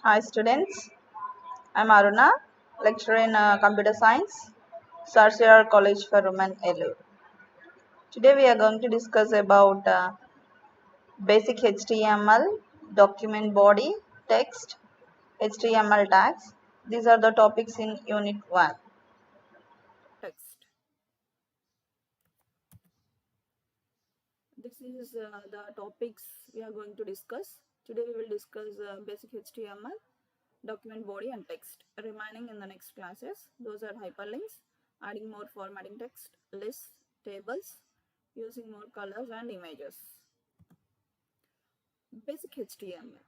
Hi students, I'm Aruna, lecturer in Computer Science, Sarsiar College for Women, Elur. Today we are going to discuss about basic HTML, document body, text, HTML tags. These are the topics in Unit 1. Text. This is the topics we are going to discuss. Today we will discuss basic HTML, document body and text. Remaining in the next classes, those are hyperlinks, adding more formatting text, lists, tables, using more colors and images. Basic HTML.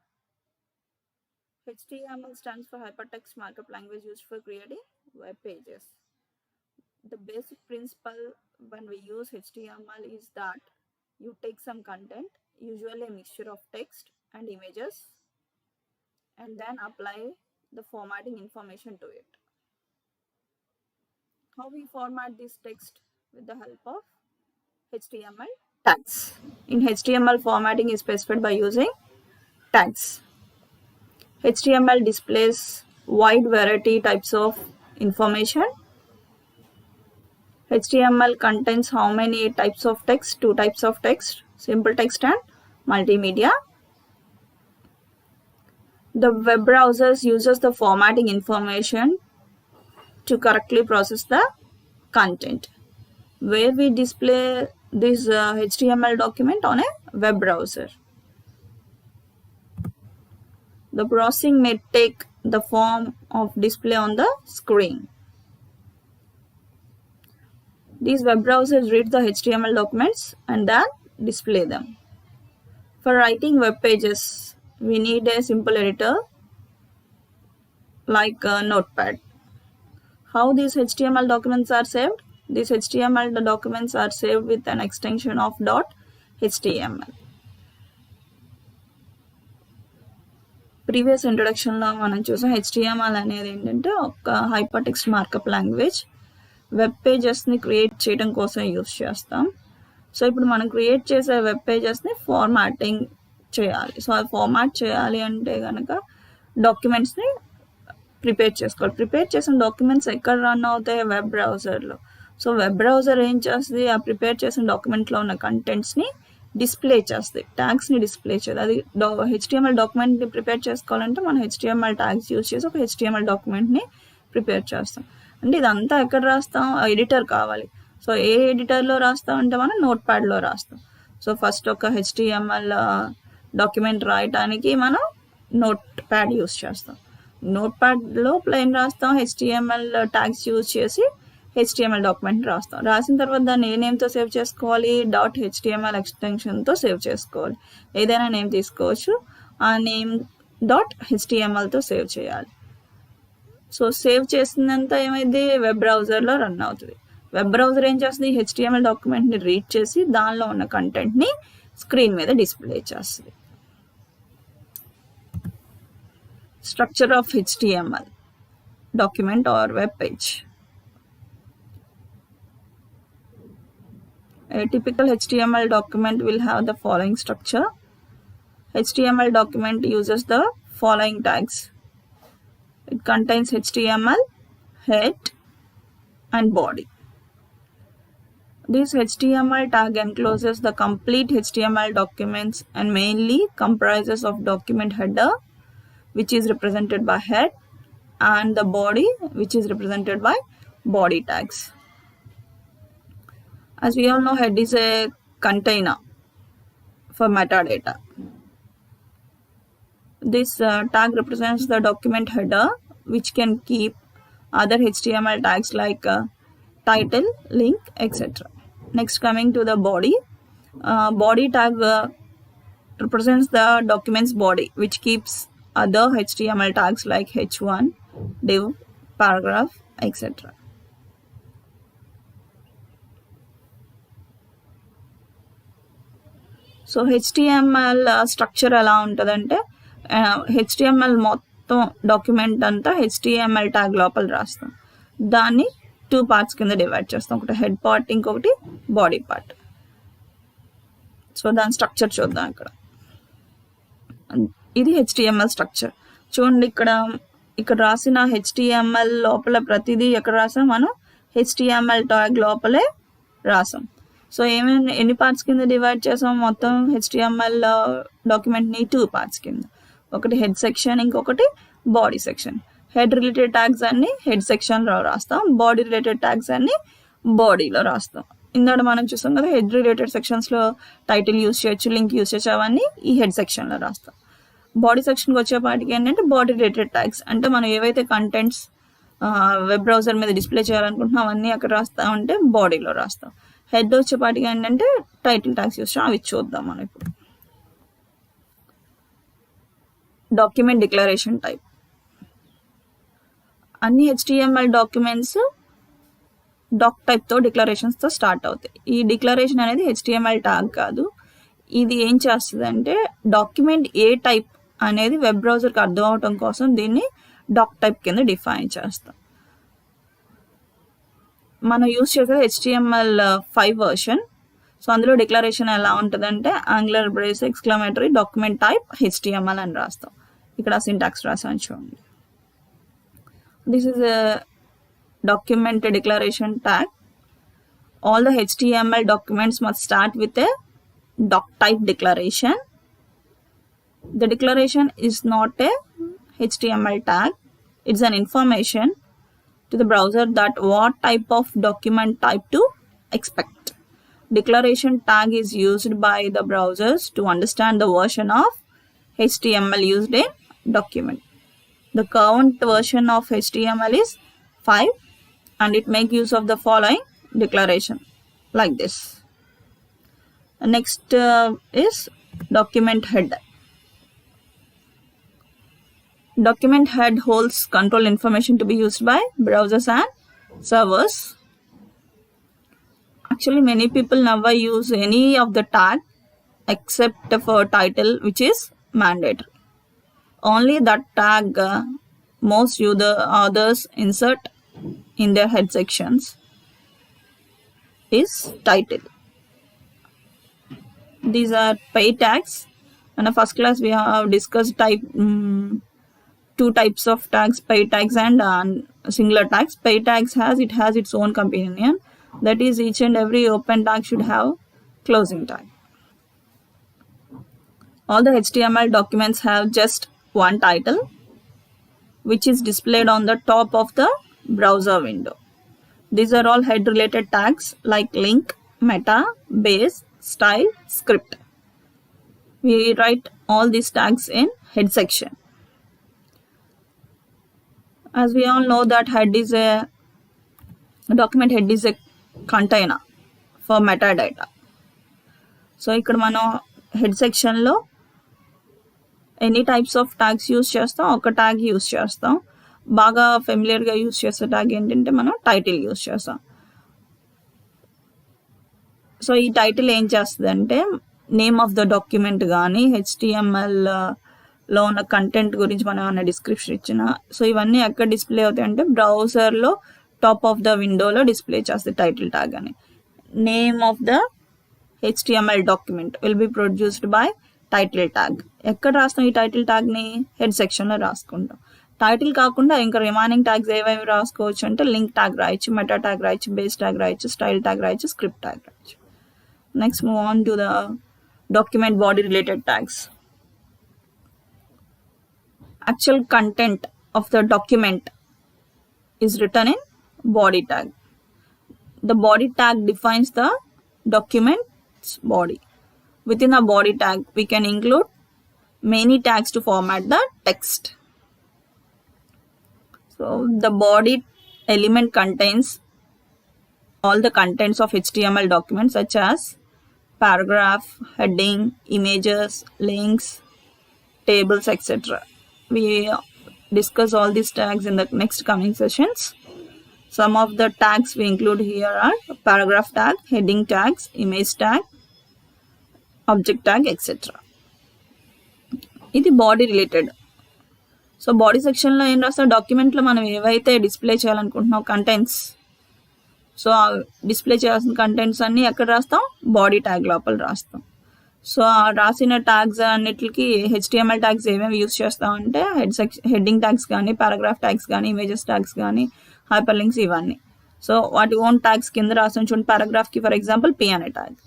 HTML stands for Hypertext Markup Language used for creating web pages. The basic principle when we use HTML is that you take some content, usually a mixture of text and images, and then apply the formatting information to it. How we format this text? With the help of HTML tags. In HTML, formatting is specified by using tags. HTML displays wide variety types of information. HTML contains how many types of text? Two types of text, simple text and multimedia. The web browsers uses the formatting information to correctly process the content. Where we display this HTML document on a web browser. The processing may take the form of display on the screen. These web browsers read the HTML documents and then display them. For writing web pages, we need a simple editor like Notepad. How these HTML documents are saved? These HTML documents are saved with an extension of .html. Previous ఇంట్రొడక్షన్లో మనం చూసాం HTML అనేది ఏంటంటే ఒక hypertext markup language web పేజెస్ని create చేయడం కోసం use చేస్తాం. సో ఇప్పుడు మనం క్రియేట్ చేసే వెబ్ పేజెస్ని ఫార్మాటింగ్ చేయాలి. సో అది ఫార్మాట్ చేయాలి అంటే కనుక డాక్యుమెంట్స్ని ప్రిపేర్ చేసుకోవాలి. ప్రిపేర్ చేసిన డాక్యుమెంట్స్ ఎక్కడ రన్ అవుతాయి? వెబ్ బ్రౌజర్లో. సో వెబ్ బ్రౌజర్ ఏం చేస్తుంది? ఆ ప్రిపేర్ చేసిన డాక్యుమెంట్లో ఉన్న కంటెంట్స్ని డిస్ప్లే చేస్తుంది, ట్యాగ్స్ని డిస్ప్లే చేయదు. అది హెచ్టిఎంఎల్ డాక్యుమెంట్ని ప్రిపేర్ చేసుకోవాలంటే మనం హెచ్టిఎంఎల్ ట్యాగ్స్ యూజ్ చేసి ఒక హెచ్టిఎంఎల్ డాక్యుమెంట్ని ప్రిపేర్ చేస్తాం. అంటే ఇదంతా ఎక్కడ రాస్తాం? ఎడిటర్ కావాలి. సో ఏ ఎడిటర్లో రాస్తాం అంటే మనం నోట్ ప్యాడ్లో రాస్తాం. సో ఫస్ట్ ఒక హెచ్టిఎంఎల్ డాక్యుమెంట్ రాయటానికి మనం నోట్ ప్యాడ్ యూజ్ చేస్తాం. నోట్ ప్యాడ్లో ప్లెయిన్ రాస్తాం, హెచ్టిఎంఎల్ ట్యాగ్స్ యూజ్ చేసి హెచ్టిఎంఎల్ డాక్యుమెంట్ రాస్తాం. రాసిన తర్వాత దాన్ని ఏ నేమ్తో సేవ్ చేసుకోవాలి? .html ఎక్స్టెన్షన్తో సేవ్ చేసుకోవాలి. ఏదైనా నేమ్ తీసుకోవచ్చు, ఆ నేమ్ .htmlతో సేవ్ చేయాలి. సో సేవ్ చేసినంత ఏమైంది? వెబ్ బ్రౌజర్లో రన్ అవుతుంది. వెబ్ బ్రౌజర్ ఏం చేస్తుంది? హెచ్టిఎంఎల్ డాక్యుమెంట్ని రీడ్ చేసి దానిలో ఉన్న కంటెంట్ని స్క్రీన్ మీద డిస్ప్లే చేస్తుంది. Structure of HTML document or web page. A typical HTML document will have the following structure. HTML document uses the following tags. It contains HTML, head, and body. This HTML tag encloses the complete HTML documents and mainly comprises of document header, which is represented by head, and the body, which is represented by body tags. As we all know, head is a container for metadata. This tag represents the document header, which can keep other HTML tags like title, link, etc. Next, coming to the body. Body tag represents the document's body, which keeps other HTML tags like h1, div, paragraph, etc. So HTML structure ఎలా ఉంటుందంటే HTML మొత్తం document అంతా HTML tag లోపల రాస్తాం. దాన్ని 2 parts కింద divide చేస్తాం. ఒకటి హెడ్ పార్ట్, ఇంకొకటి బాడీ పార్ట్. సో దాని స్ట్రక్చర్ చూద్దాం ఇక్కడ. ఇది హెచ్టిఎంఎల్ స్ట్రక్చర్. చూడండి ఇక్కడ రాసిన HTML లోపల ప్రతిదీ ఎక్కడ రాసాం, మనం HTML ట్యాగ్ లోపలే రాసాం. సో ఎన్ని పార్ట్స్ కింద డివైడ్ చేసాం, మొత్తం HTML డాక్యుమెంట్ని 2 పార్ట్స్ కింద, ఒకటి హెడ్ సెక్షన్, ఇంకొకటి body section. Head related tags అన్ని హెడ్ సెక్షన్లో రాస్తాం, బాడీ రిలేటెడ్ ట్యాగ్స్ అన్ని బాడీలో రాస్తాం. ఇందాక మనం చూసాం కదా, హెడ్ రిలేటెడ్ సెక్షన్స్లో టైటిల్ యూస్ చేయొచ్చు, లింక్ యూస్ చేయొచ్చు, అవన్నీ ఈ హెడ్ సెక్షన్లో రాస్తాం. బాడీ సెక్షన్కి వచ్చేపాటికి ఏంటంటే బాడీ రిలేటెడ్ ట్యాగ్స్, అంటే మనం ఏవైతే కంటెంట్స్ వెబ్ బ్రౌజర్ మీద డిస్ప్లే చేయాలనుకుంటున్నాం అవన్నీ అక్కడ రాస్తామంటే బాడీలో రాస్తాం. హెడ్ వచ్చేపాటికి ఏంటంటే టైటిల్ ట్యాగ్స్ యూస్ చేస్తాం, అవి చూద్దాం మనం ఇప్పుడు. Document declaration type. అన్ని HTML డాక్యుమెంట్స్ డాక్ టైప్తో డిక్లరేషన్స్తో స్టార్ట్ అవుతాయి. ఈ డిక్లరేషన్ అనేది HTML ట్యాగ్ కాదు. ఇది ఏం చేస్తుంది అంటే డాక్యుమెంట్ ఏ టైప్ అనేది వెబ్ బ్రౌజర్కి అర్థం అవటం కోసం దీన్ని డాక్ టైప్ కింద డిఫైన్ చేస్తాం. మనం యూస్ చేసేది HTML5 వర్షన్. సో అందులో డిక్లరేషన్ ఎలా ఉంటుందంటే angular brace exclamatory document type HTML అని రాస్తాం. ఇక్కడ సింటాక్స్ రాసాను చూడండి. This is document declaration tag. All the HTML documents must start with a doc type declaration. The declaration is not a HTML tag. It's an information to the browser that what type of document type to expect. Declaration tag is used by the browsers to understand the version of HTML used in document. The current version of HTML is 5. And it make use of the following declaration like this. Next is document head. Document head holds control information to be used by browsers and servers. Actually, many people never use any of the tag except for title, which is mandatory. Only that tag most others insert in their head sections is title. These are paid tags. In the first class we have discussed two types of tags, paid tags and singular tags. Paid tags has its own companion, that is each and every open tag should have closing tag. All the HTML documents have just one title which is displayed on the top of the browser window. These are all head related tags like link, meta, base, style, script. We write all these tags in head section. As we all know that document head is a container for metadata. So ఇక్కడ మనం head section లో any types of tags use చేస్తాం, ఒక tag use చేస్తాం. బాగా ఫెమిలియర్గా use చేసే tag ఏంటంటే మనం టైటిల్ యూస్ చేస్తాం. సో ఈ టైటిల్ ఏం చేస్తుందంటే నేమ్ ఆఫ్ ద డాక్యుమెంట్ కానీ HTML-లో ఉన్న కంటెంట్ గురించి మనం ఏమైనా డిస్క్రిప్షన్ ఇచ్చిన, సో ఇవన్నీ ఎక్కడ డిస్ప్లే అవుతాయి అంటే బ్రౌజర్లో టాప్ ఆఫ్ ద విండోలో డిస్ప్లే చేస్తుంది టైటిల్ ట్యాగ్ అని. Name of the HTML document will be produced by title tag. ఎక్కడ రాస్తాం ఈ టైటిల్ ట్యాగ్ని? హెడ్ సెక్షన్లో రాసుకుంటాం. టైటిల్ కాకుండా ఇంకా రిమైనింగ్ ట్యాగ్స్ ఏవేవి రాసుకోవచ్చు అంటే లింక్ ట్యాగ్ రాయొచ్చు, మెటా ట్యాగ్ రాయొచ్చు, బేస్ ట్యాగ్ రాయొచ్చు, స్టైల్ ట్యాగ్ రాయొచ్చు, స్క్రిప్ట్ ట్యాగ్ రాయొచ్చు. Next move on to the document body related tags. Actual content of the document is written in body tag. The body tag defines the document's body. Within a body tag, we can include many tags to format the text. So the body element contains all the contents of HTML documents such as paragraph, heading, images, links, tables, etc. We discuss all these tags in the next coming sessions. Some of the tags we include here are paragraph tag, heading tags, image tag, object tag, etc. ఇది body related. So body సెక్షన్లో ఏం రాస్తాం? డాక్యుమెంట్లో మనం ఏవైతే display చేయాలనుకుంటున్నాం contents, so display చేయాల్సిన contents అన్నీ ఎక్కడ రాస్తాం? బాడీ ట్యాగ్ లోపల రాస్తాం. సో రాసిన ట్యాగ్స్ అన్నిటికి HTML ట్యాగ్స్ ఏమేమి యూస్ చేస్తామంటే హెడ్డింగ్ ట్యాగ్స్ కానీ, పారాగ్రాఫ్ ట్యాగ్స్ కానీ, ఇమేజెస్ ట్యాగ్స్ కానీ, హైపర్ లింక్స్ ఇవన్నీ. సో వాటి ఓన్ ట్యాగ్స్ కింద రాసిన చూడండి. పారాగ్రాఫ్కి ఫర్ ఎగ్జాంపుల్ P అనే ట్యాగ్,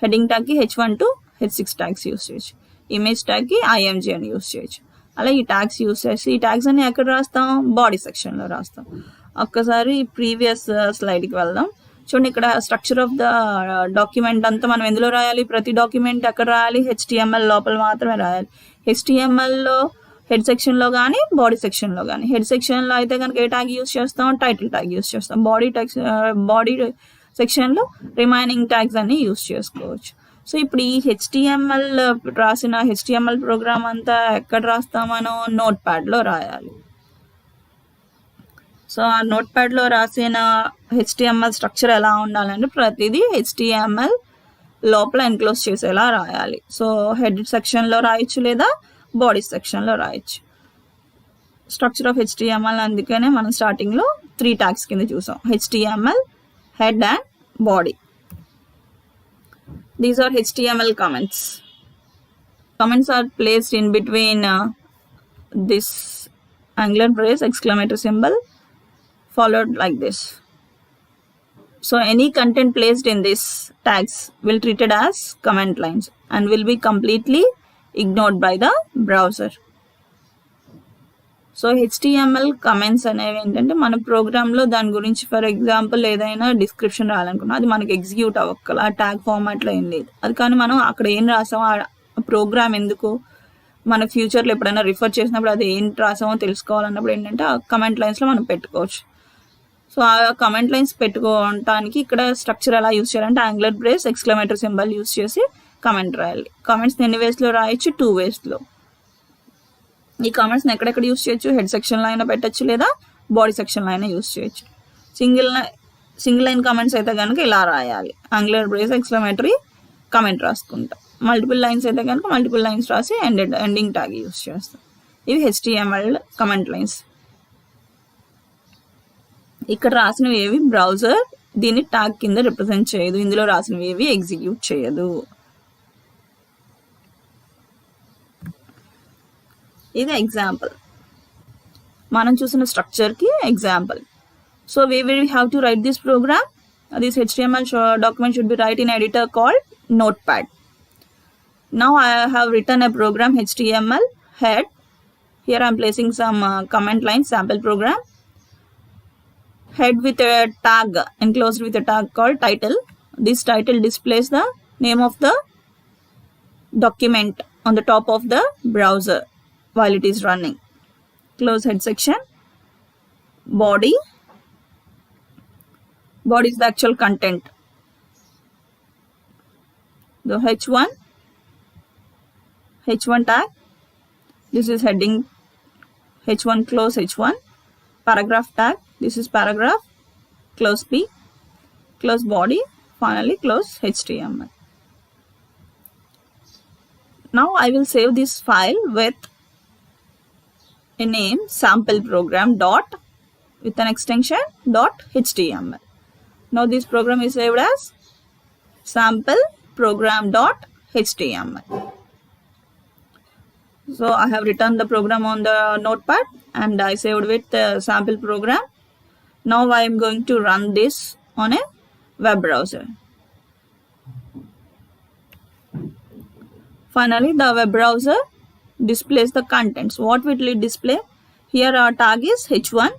హెడ్డింగ్ ట్యాగ్కి H1 to H6 tags use చేయొచ్చు, ఇమేజ్ ట్యాగ్కి IMG అని యూస్ చేయొచ్చు. అలా ఈ ట్యాగ్స్ యూస్ చేసి ఈ ట్యాగ్స్ అన్ని ఎక్కడ రాస్తాం? బాడీ సెక్షన్లో రాస్తాం. ఒక్కసారి ప్రీవియస్ స్లైడ్కి వెళ్దాం. చూడండి, ఇక్కడ స్ట్రక్చర్ ఆఫ్ ద డాక్యుమెంట్ అంతా మనం ఎందులో రాయాలి? ప్రతి డాక్యుమెంట్ ఎక్కడ రాయాలి? HTML లోపల మాత్రమే రాయాలి. HTMLలో హెడ్ సెక్షన్లో కానీ, బాడీ సెక్షన్లో కానీ. హెడ్ సెక్షన్లో అయితే కనుక ఏ ట్యాగ్ యూస్ చేస్తాం? టైటిల్ ట్యాగ్ యూస్ చేస్తాం. బాడీ సెక్షన్లో రిమైనింగ్ ట్యాగ్స్ అన్ని యూస్ చేసుకోవచ్చు. సో ఇప్పుడు ఈ HTML రాసిన HTML ప్రోగ్రామ్ అంతా ఎక్కడ రాస్తాం? మనం నోట్ ప్యాడ్లో రాయాలి. సో ఆ నోట్ ప్యాడ్లో రాసిన HTML స్ట్రక్చర్ ఎలా ఉండాలంటే ప్రతిదీ HTML లోపల ఎన్క్లోజ్ చేసేలా రాయాలి. సో హెడ్ సెక్షన్లో రాయొచ్చు లేదా బాడీ సెక్షన్లో రాయొచ్చు. స్ట్రక్చర్ ఆఫ్ HTML అందుకనే మనం స్టార్టింగ్లో 3 ట్యాగ్స్ కింద చూసాం: HTML, head and body. These are HTML comments. Comments are placed in between this angular brace, exclamatory symbol, followed like this. So any content placed in these tags will be treated as comment lines and will be completely ignored by the browser. So HTML comments అనేవి ఏంటంటే మన ప్రోగ్రాంలో దాని గురించి for example ఏదైనా description రాయాలనుకున్నా అది మనకి execute అవ్వక్కల ఆ ట్యాగ్ ఫార్మాట్లో ఏం లేదు. అది కానీ మనం అక్కడ ఏం రాసామో ఆ ప్రోగ్రామ్ ఎందుకు మన ఫ్యూచర్లో ఎప్పుడైనా రిఫర్ చేసినప్పుడు అది ఏంటి రాసామో తెలుసుకోవాలన్నప్పుడు ఏంటంటే ఆ కమెంట్ లైన్స్లో మనం పెట్టుకోవచ్చు. సో ఆ కమెంట్ లైన్స్ పెట్టుకోవడానికి ఇక్కడ స్ట్రక్చర్ ఎలా యూస్ చేయాలంటే angular brace, exclamatory symbol use చేసి కమెంట్ రాయాలి. కమెంట్స్ ఎన్ని వేస్లో రాయొచ్చు? 2 వేస్లో. ఈ కామెంట్స్ని ఎక్కడెక్కడ యూస్ చేయొచ్చు? హెడ్ సెక్షన్లో అయినా పెట్టచ్చు లేదా బాడీ సెక్షన్లో అయినా యూస్ చేయొచ్చు. సింగిల్ లైన్ కామెంట్స్ అయితే కనుక ఇలా రాయాలి: యాంగులర్ బ్రేస్, ఎక్స్క్లమేటరీ, కమెంట్ రాసుకుంటాం. మల్టిపుల్ లైన్స్ అయితే కనుక మల్టిపుల్ లైన్స్ రాసి ఎండింగ్ ట్యాగ్ యూస్ చేస్తాం. ఇవి HTML కమెంట్ లైన్స్. ఇక్కడ రాసినవి ఏవి బ్రౌజర్ దీన్ని ట్యాగ్ కింద రిప్రజెంట్ చేయదు. ఇందులో రాసినవి ఏవి ఎగ్జిక్యూట్ చేయదు. ఇది ఎగ్జాంపుల్, మనం చూసిన స్ట్రక్చర్కి example. So we will have to write this program. This HTML document should be write in editor called Notepad. Now I have written a program HTML head. Here I am placing some comment line sample program. Head with a tag enclosed with a tag called title. This title displays the name of the document on the top of the browser while it is running. Close head section. Body is the actual content. The H1 tag, this is heading H1, close H1. Paragraph tag, this is paragraph, close P, close body, finally close HTML. Now I will save this file with a name sample program dot with an extension .html. Now this program is saved as sample program .html. So I have written the program on the notepad and I saved with the sample program. Now I am going to run this on a web browser. Finally, the web browser displays the contents. What will it display? Here our tag is H1.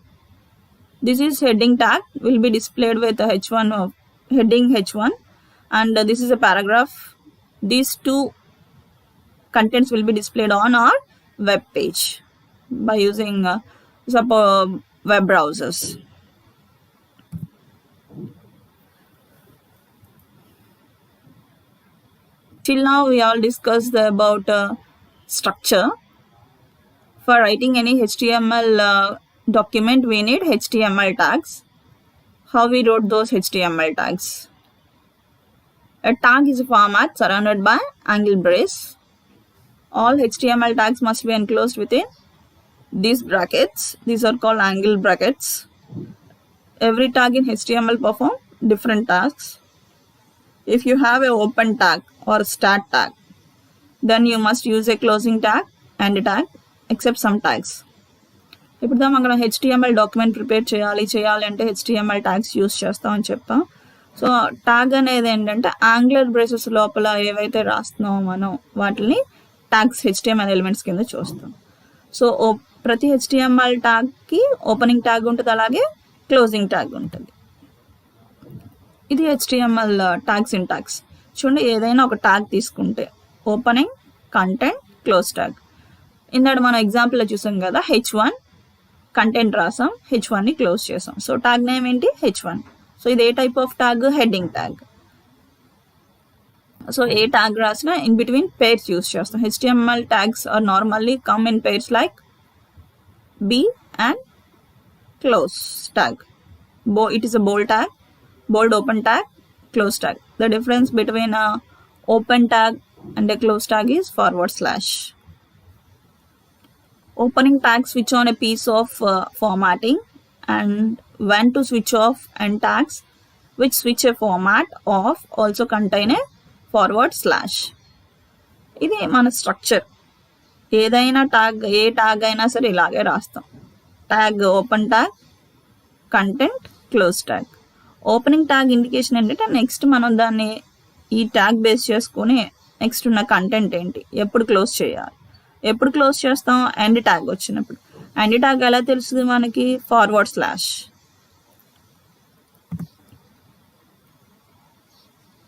This is heading tag, will be displayed with a H1 of heading H1, and this is a paragraph. These two contents will be displayed on our web page by using web browsers. Till now we all discussed about structure. For writing any HTML document we need HTML tags. How we wrote those HTML tags? A tag is a format surrounded by angle brace. All HTML tags must be enclosed within these brackets. These are called angle brackets. Every tag in HTML perform different tasks. If you have a open tag or stat tag, then you must use a closing tag and a tag except some tags. ఇప్పుడు మనం HTML document prepare చేయాలి అంటే HTML tags use చేస్తామని చెప్పాం. So tag అనేది ఏంటంటే angular braces లోపల ఏవైతే రాస్తున్నామో మనం వాటిని ట్యాగ్స్ HTML ఎలిమెంట్స్ కింద చూస్తాం. సో ప్రతి HTML ట్యాగ్కి ఓపెనింగ్ ట్యాగ్ ఉంటుంది, అలాగే క్లోజింగ్ ట్యాగ్ ఉంటుంది. ఇది HTML ట్యాగ్ సింటాక్స్. చూడండి, ఏదైనా ఒక ట్యాగ్ తీసుకుంటే ఓపెనింగ్, కంటెంట్, క్లోజ్ ట్యాగ్. ఇందాక మనం ఎగ్జాంపుల్లో చూసాం కదా, H1 కంటెంట్ రాసాం, H1ని క్లోజ్ చేసాం. సో ట్యాగ్ నేమ్ ఏంటి? H1. సో ఇది ఏ type of tag? Heading tag. So ఏ ట్యాగ్ రాసినా ఇన్ బిట్వీన్ పేర్స్ యూస్ చేస్తాం. HTML tags are normally come in pairs like B and close tag. It is a bold tag, bold open tag, close tag. The difference between a open tag and a close tag is /. Opening tag switch on a piece of formatting, and when to switch off, and tags which switch a format off also contain a /. ఇది మన structure. ఏదైనా tag, ఏ tag అయినా సరే ఇలాగే రాస్తాం. Tag open tag, content, close tag. Opening tag indication ఏంటంటే next మనం దాన్ని ఈ ట్యాగ్ బేస్ చేసుకుని నెక్స్ట్ ఉన్న కంటెంట్ ఏంటి, ఎప్పుడు క్లోజ్ చేయాలి. ఎప్పుడు క్లోజ్ చేస్తాం? ఎండ్ ట్యాగ్ వచ్చినప్పుడు. ఎండ్ ట్యాగ్ ఎలా తెలుస్తుంది మనకి? /.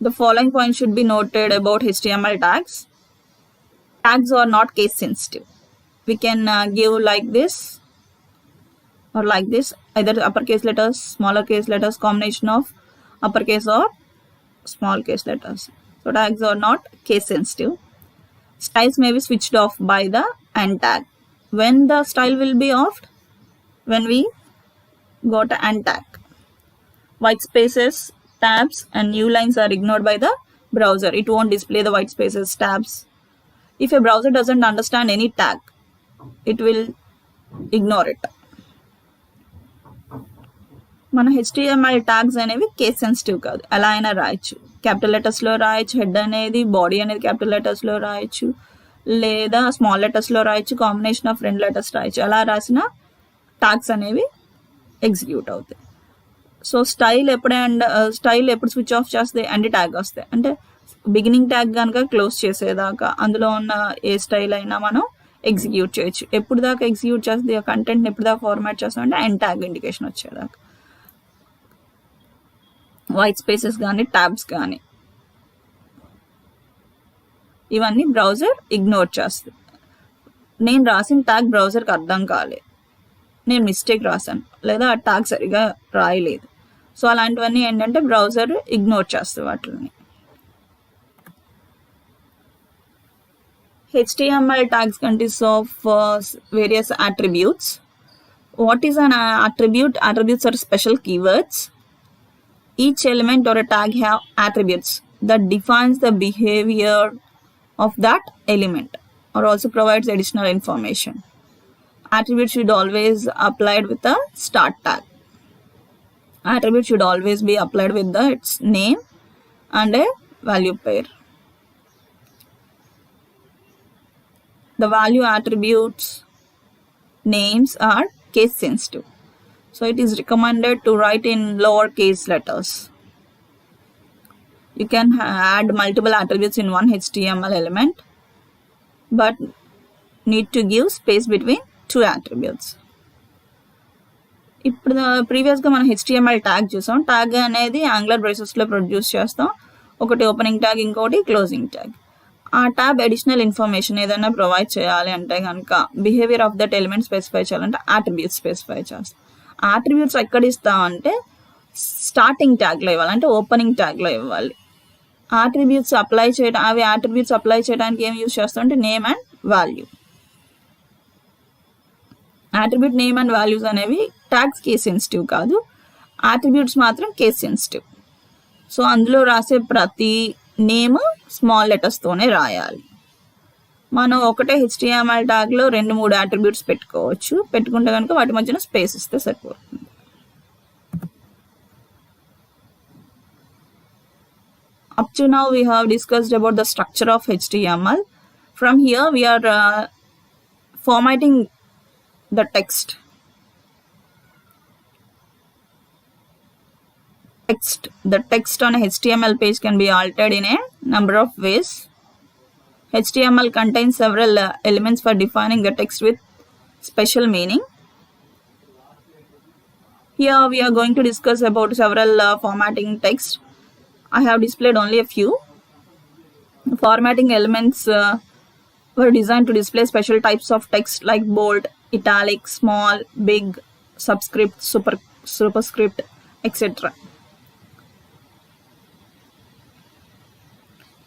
The following points should be noted about HTML tags. Tags are not case sensitive. We can give like this or like this, either uppercase letters, smaller case letters, combination of uppercase or small case letters. So tags are not case sensitive. Styles may be switched off by the end tag. When the style will be off? When we got an end tag. White spaces, tabs and new lines are ignored by the browser. It won't display the white spaces, tabs. If a browser doesn't understand any tag, it will ignore it. మన HTML tags అనేవి case sensitive కాదు, ఎలా అయినా రాయొచ్చు. Capital లెటర్స్లో రాయొచ్చు, head అనేది, body అనేది capital లెటర్స్లో రాయొచ్చు, లేదా స్మాల్ లెటర్స్లో రాయొచ్చు, కాంబినేషన్ ఆఫ్ 2 లెటర్స్ రాయొచ్చు. ఎలా రాసినా ట్యాగ్స్ అనేవి ఎగ్జిక్యూట్ అవుతాయి. సో స్టైల్ ఎప్పుడు స్విచ్ ఆఫ్ చేస్తే ఎండ్ ట్యాగ్ వస్తాయి. అంటే బిగినింగ్ ట్యాగ్ కనుక క్లోజ్ చేసేదాకా అందులో ఉన్న ఏ స్టైల్ అయినా మనం ఎగ్జిక్యూట్ చేయొచ్చు. ఎప్పుడు దాకా ఎగ్జిక్యూట్ చేస్తుంది ఆ కంటెంట్ని, ఎప్పుడు దాకా ఫార్మాట్ చేస్తాం అంటే ఎండ్ ట్యాగ్ ఇండికేషన్ వచ్చేదాకా. వైట్ స్పేసెస్ కానీ ట్యాబ్స్ కానీ ఇవన్నీ బ్రౌజర్ ఇగ్నోర్ చేస్తుంది. నేను రాసిన ట్యాగ్ బ్రౌజర్కి అర్థం కాలేదు, నేను మిస్టేక్ రాశాను, లేదా ఆ ట్యాగ్ సరిగా రాయలేదు. సో అలాంటివన్నీ ఏంటంటే బ్రౌజర్ ఇగ్నోర్ చేస్తుంది వాటిని. HTML tags consist of various attributes. What is an attribute? Attributes are special keywords. Each element or a tag have attributes that defines the behavior of that element or also provides additional information. Attributes should always applied with a start tag. Attribute should always be applied with its name and a value pair. The value attributes names are case sensitive. So it is recommended to write in lowercase letters. You can add multiple attributes in one HTML element, but need to give space between 2 attributes. ఇప్పుడు ప్రీవియస్గా మనం HTML tag చూసాం. Tag అనేది angular బ్రేసెస్లో produce చేస్తాం. ఒకటి opening tag, ఇంకోటి closing tag. ఆ tab additional information ఏదైనా ప్రొవైడ్ చేయాలి అంటే కనుక behaviour of that element specify చేయాలంటే అట్రిబ్యూట్స్ స్పెసిఫై చేస్తాం. అట్రిబ్యూట్స్ ఎక్కడ ఇస్తామంటే స్టార్టింగ్ ట్యాగ్లో ఇవ్వాలి, అంటే ఓపెనింగ్ ట్యాగ్లో ఇవ్వాలి. అట్రిబ్యూట్స్ అప్లై చేయడానికి ఏం యూజ్ చేస్తాం అంటే name and value. Attribute name and values అనేవి ట్యాగ్స్ కేస్ సెన్సిటివ్ కాదు, అట్రిబ్యూట్స్ మాత్రం కేస్ సెన్సిటివ్. సో అందులో రాసే ప్రతి నేమ్ స్మాల్ లెటర్స్తోనే రాయాలి. మనం ఒకటే HTML ట్యాగ్లో 2-3 అట్రిబ్యూట్స్ పెట్టుకోవచ్చు. పెట్టుకుంటే కనుక వాటి మధ్యన స్పేస్ ఇస్తే సరిపోతుంది. Up to now we have discussed about the structure of HTML. From here we are formatting the text. The text on a HTML page can be altered in a number of ways. HTML contains several elements for defining the text with special meaning. Here we are going to discuss about several formatting text. I have displayed only a few. Formatting elements were designed to display special types of text like bold, italic, small, big, subscript, superscript, etc.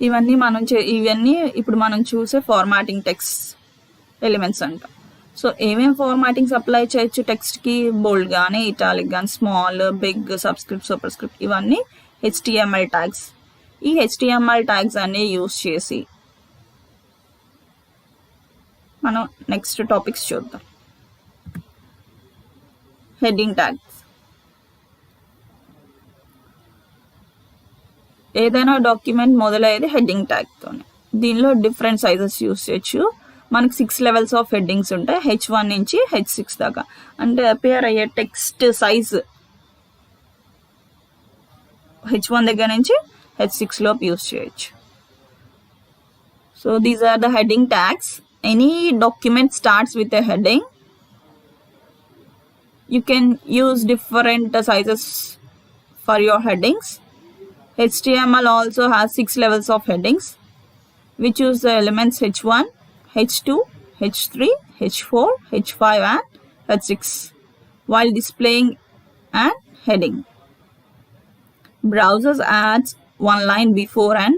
ఇవన్నీ ఇప్పుడు మనం చూసే formatting text elements అంట. So ఏమేమి formattings apply చేయొచ్చు టెక్స్ట్కి? Bold కానీ, italic కానీ, small, big, subscript, super script, ఇవన్నీ HTML ట్యాగ్స్. ఈ HTML ట్యాగ్స్ అన్నీ యూస్ చేసి మనం నెక్స్ట్ టాపిక్స్ చూద్దాం. Heading tags. ఏదైనా డాక్యుమెంట్ మొదలయ్యేది హెడ్డింగ్ ట్యాగ్తోనే. దీనిలో డిఫరెంట్ సైజెస్ యూస్ చేయొచ్చు. మనకి 6 లెవెల్స్ ఆఫ్ హెడ్డింగ్స్ ఉంటాయి, H1 నుంచి H6 దాకా. అంటే అపియర్ అయ్యే టెక్స్ట్ సైజ్ H1 దగ్గర నుంచి H6 లోపు యూస్ చేయొచ్చు. So these are the heading tags. Any document starts with a heading. You can use different sizes for your headings. HTML also has 6 levels of headings. We choose the elements H1, H2, H3, H4, H5 and H6 while displaying an heading. Browsers adds one line before and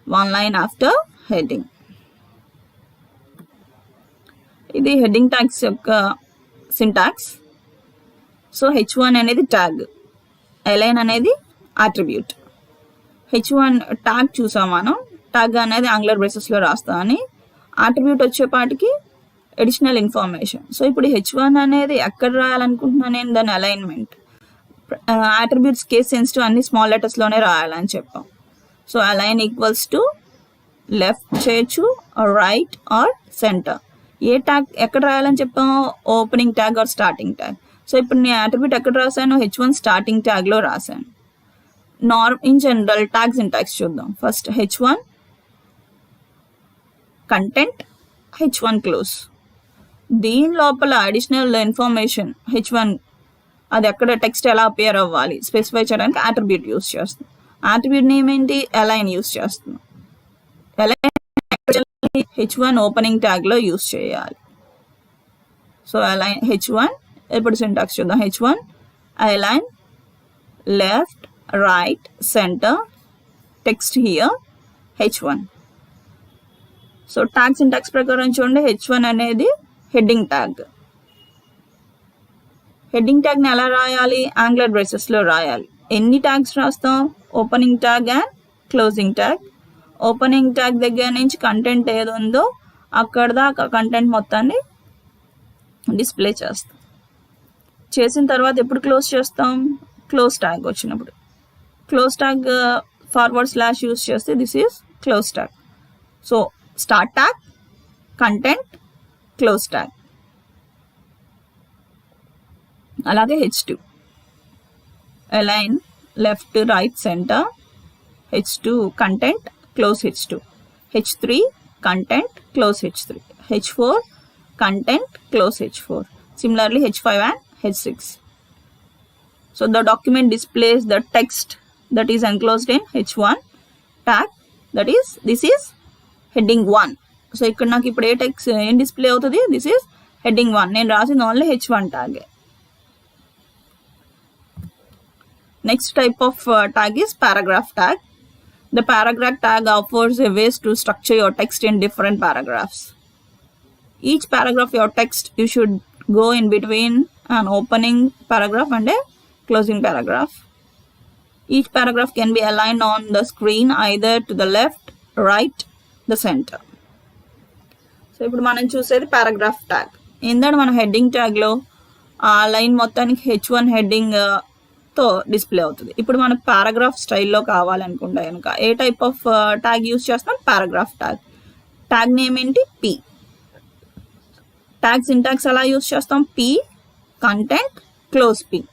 one line after heading. ఇది heading tags యొక్క syntax. So H1 అనేది tag, align అనేది attribute. H1 tag చూసాం మనం. Tag అనేది angular బ్రేసెస్లో రాస్తామని. Attribute వచ్చేపాటికి అడిషనల్ ఇన్ఫర్మేషన్. సో ఇప్పుడు H1 అనేది ఎక్కడ రాయాలనుకుంటున్నాను నేను, దాని అలైన్మెంట్. అట్రిబ్యూట్స్ కేస్ సెన్సిటివ్, అన్ని స్మాల్ లెటర్స్లోనే రాయాలని చెప్పాం. So align equals to left చేయొచ్చు, రైట్ ఆర్ సెంటర్. ఏ ట్యాగ్ ఎక్కడ రాయాలని చెప్పాము? Opening tag or starting tag. So ఇప్పుడు నేను అట్రిబ్యూట్ ఎక్కడ రాశాను? H1 స్టార్టింగ్ ట్యాగ్లో రాశాను. ఇన్ జనరల్ ట్యాగ్ సింటాక్స్ చూద్దాం. First H1 content, H1 close. దీని లోపల అడిషనల్ ఇన్ఫర్మేషన్ H1 అది ఎక్కడ టెక్స్ట్ ఎలా అపియర్ అవ్వాలి స్పెసిఫై చేయడానికి అట్రిబ్యూట్ యూస్ చేస్తాం. అట్రిబ్యూట్ నేమ్ ఏంటి? అలైన్ యూస్ చేస్తున్నాం. అలైన్ H1 ఓపెనింగ్ ట్యాగ్లో యూస్ చేయాలి. సో అలైన్ H1, ఇప్పుడు సింటాక్స్ చూద్దాం. H1 align left, right, centre, text here H1. So tag syntax ప్రకారం చూడండి, H1 అనేది హెడ్డింగ్ ట్యాగ్. హెడ్డింగ్ ట్యాగ్ని ఎలా రాయాలి? యాంగులర్ బ్రేసెస్లో రాయాలి. ఎన్ని ట్యాగ్స్ రాస్తాం? Opening tag and closing tag. Opening tag దగ్గర నుంచి కంటెంట్ ఏది ఉందో అక్కడ దాకా కంటెంట్ మొత్తాన్ని డిస్ప్లే చేస్తాం. చేసిన తర్వాత ఎప్పుడు క్లోజ్ చేస్తాం? క్లోజ్ ట్యాగ్ వచ్చినప్పుడు. Close tag forward slash use చేస్తే this is close tag. So start tag, content, close tag. అలాగే H2 align left, right, centre, H2 content, close H2. H3 content, close H3. H4 content, close H4. Similarly H5 and H6. So the document displays the text that is enclosed in H1 tag, that is this is heading 1. So ఇక్కడ నాకు ఇప్పుడు ఏ text ఏం display అవుతుంది? This is heading 1. నేను రాసింది only H1 tag. Next type of tag is paragraph tag. The paragraph tag offers a ways to structure your text in different paragraphs. Each paragraph your text, you should go in between an opening paragraph and a closing paragraph. Each paragraph can be aligned on the screen either to the left, right, the center. So ఇప్పుడు మనం చూసేది paragraph tag. ఏంటంటే మన heading ట్యాగ్లో ఆ line మొత్తానికి H1 heading తో display అవుతుంది. ఇప్పుడు మన పారాగ్రాఫ్ స్టైల్లో కావాలనుకుంటే కనుక ఏ టైప్ ఆఫ్ ట్యాగ్ యూస్ చేస్తాం? Paragraph tag. ట్యాగ్ నేమ్ ఏంటి p. ట్యాగ్ సింటాక్స్ ఎలా యూస్ చేస్తాం p content close p.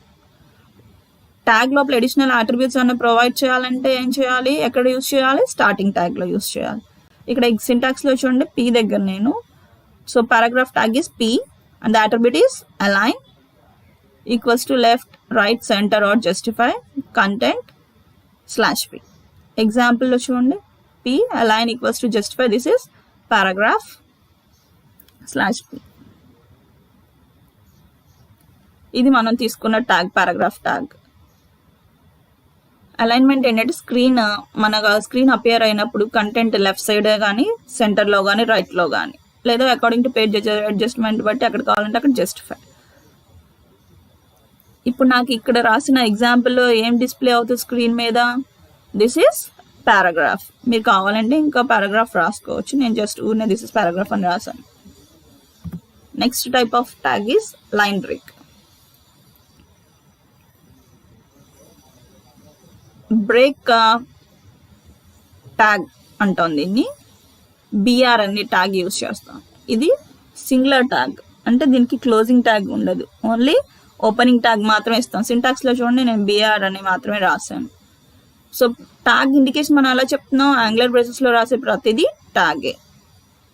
Tag లోపల అడిషనల్ అట్రిబ్యూట్స్ అన్న ప్రొవైడ్ చేయాలంటే ఏం చేయాలి, ఎక్కడ యూస్ చేయాలి, స్టార్టింగ్ ట్యాగ్ లో యూస్ చేయాలి. ఇక్కడ సింటాక్స్ లో చూడండి p దగ్గర నేను, so paragraph tag is p and the attribute is align equals to left, right, center or justify content /p. Example lo chudandi p align equals to justify, this is paragraph /p. ఇది మనం తీసుకున్న tag paragraph tag. Alignment ఏంటంటే మన screen appear అయినప్పుడు content left side కానీ సెంటర్లో కానీ రైట్లో కానీ లేదా అకార్డింగ్ టు పేజ్ అడ్జస్ట్మెంట్ బట్టి అక్కడ కావాలంటే అక్కడ జస్టిఫై. ఇప్పుడు నాకు ఇక్కడ రాసిన ఎగ్జాంపుల్లో ఏం డిస్ప్లే అవుతుంది స్క్రీన్ మీద, దిస్ ఈస్ పారాగ్రాఫ్. మీరు కావాలంటే ఇంకా పారాగ్రాఫ్ రాసుకోవచ్చు, నేను జస్ట్ ఊరినే దిస్ ఇస్ పారాగ్రాఫ్ అని రాశాను. Next type of tag is line break. Break tag అంటాం దీన్ని, బిఆర్ అనే ట్యాగ్ యూస్ చేస్తాం. ఇది సింగులర్ ట్యాగ్, అంటే దీనికి క్లోజింగ్ ట్యాగ్ ఉండదు, ఓన్లీ ఓపెనింగ్ ట్యాగ్ మాత్రమే ఇస్తాం. సింటాక్స్ లో చూడండి నేను బిఆర్ అని మాత్రమే రాశాను. సో ట్యాగ్ ఇండికేషన్ మనం ఎలా చెప్తున్నాం, యాంగులర్ బ్రేసెస్ లో రాసే ప్రతిదీ ట్యాగే.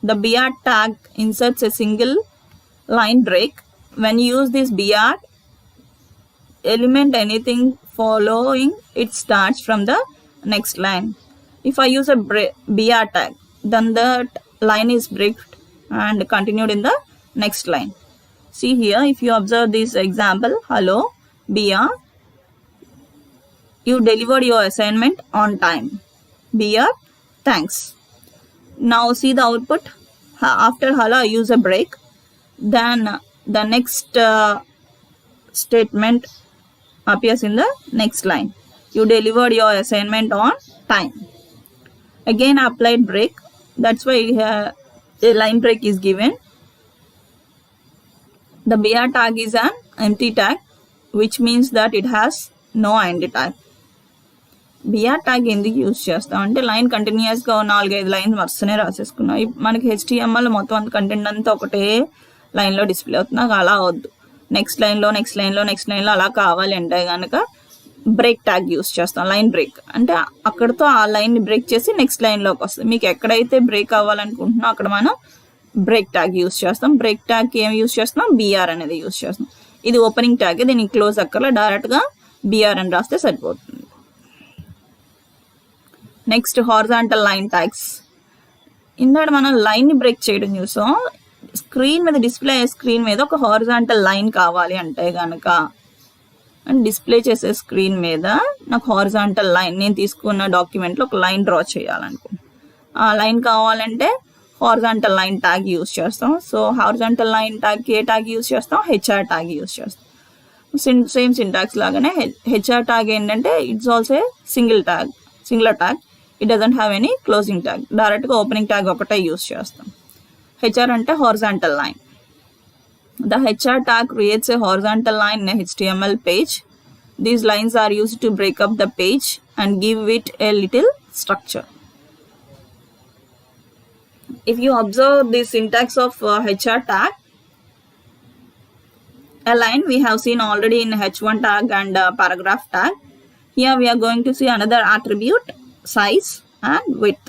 The BR tag inserts a single line break. When you use this BR element anything following it starts from the next line. If I use a br tag, then that line is breaked and continued in the next line. See here, if you observe this example, hello br, you delivered your assignment on time. Br, thanks. Now see the output. After hello I use a break, then the next statement appears in the next line. You delivered your assignment on time. Again applied break, that's why a line break is given. The br tag is an empty tag, which means that it has no end tag. br tag ఎందుకు use చేస్తాం అంటే line కంటిన్యూస్గా 4-5 lines వరుసనే రాసేసుకున్నాం. మనకి HTML మొత్తం అంత content అంతా ఒకటే లైన్లో డిస్ప్లే అవుతుంది, నాకు అలా వద్దు. నెక్స్ట్ లైన్లో అలా కావాలి అంటే కనుక బ్రేక్ ట్యాగ్ యూస్ చేస్తాం. లైన్ బ్రేక్ అంటే అక్కడతో ఆ లైన్ని బ్రేక్ చేసి నెక్స్ట్ లైన్లోకి వస్తుంది. మీకు ఎక్కడైతే బ్రేక్ అవ్వాలనుకుంటున్నాం అక్కడ మనం బ్రేక్ ట్యాగ్ యూస్ చేస్తాం. బ్రేక్ ట్యాగ్ ఏం యూస్ చేస్తున్నాం, బిఆర్ అనేది యూస్ చేస్తాం. ఇది ఓపెనింగ్ ట్యాగ్, దీనికి క్లోజ్ అక్కర్లా, డైరెక్ట్గా బిఆర్ అని రాస్తే సరిపోతుంది. Next horizontal line tags. ఇందాక మనం లైన్ని బ్రేక్ చేయడం చూసాం. స్క్రీన్ మీద డిస్ప్లే అయ్యే స్క్రీన్ మీద ఒక హారిజాంటల్ లైన్ కావాలి అంటే కనుక, అండ్ డిస్ప్లే చేసే స్క్రీన్ మీద నాకు హారిజాంటల్ లైన్, నేను తీసుకున్న డాక్యుమెంట్లో ఒక లైన్ డ్రా చేయాలనుకుంటున్నాను. ఆ లైన్ కావాలంటే హారిజాంటల్ లైన్ ట్యాగ్ యూస్ చేస్తాం. సో హారిజాంటల్ లైన్ ట్యాగ్ ఏ ట్యాగ్ యూస్ చేస్తాం, హెచ్ఆర్ ట్యాగ్ యూస్ చేస్తాం. సేమ్ సింటాక్స్ లాగానే హెచ్ఆర్ ట్యాగ్ ఏంటంటే it's also singular tag, it doesn't have any closing tag, డైరెక్ట్గా ఓపెనింగ్ ట్యాగ్ ఒకటే యూస్ చేస్తాం. HR అంటే horizontal line. The HR tag creates a horizontal line in a HTML page. These lines are used to break up the page and give it a little structure. If you observe the syntax of HR tag, a line we have seen already in H1 tag and paragraph tag. Here we are going to see another attribute, size and width.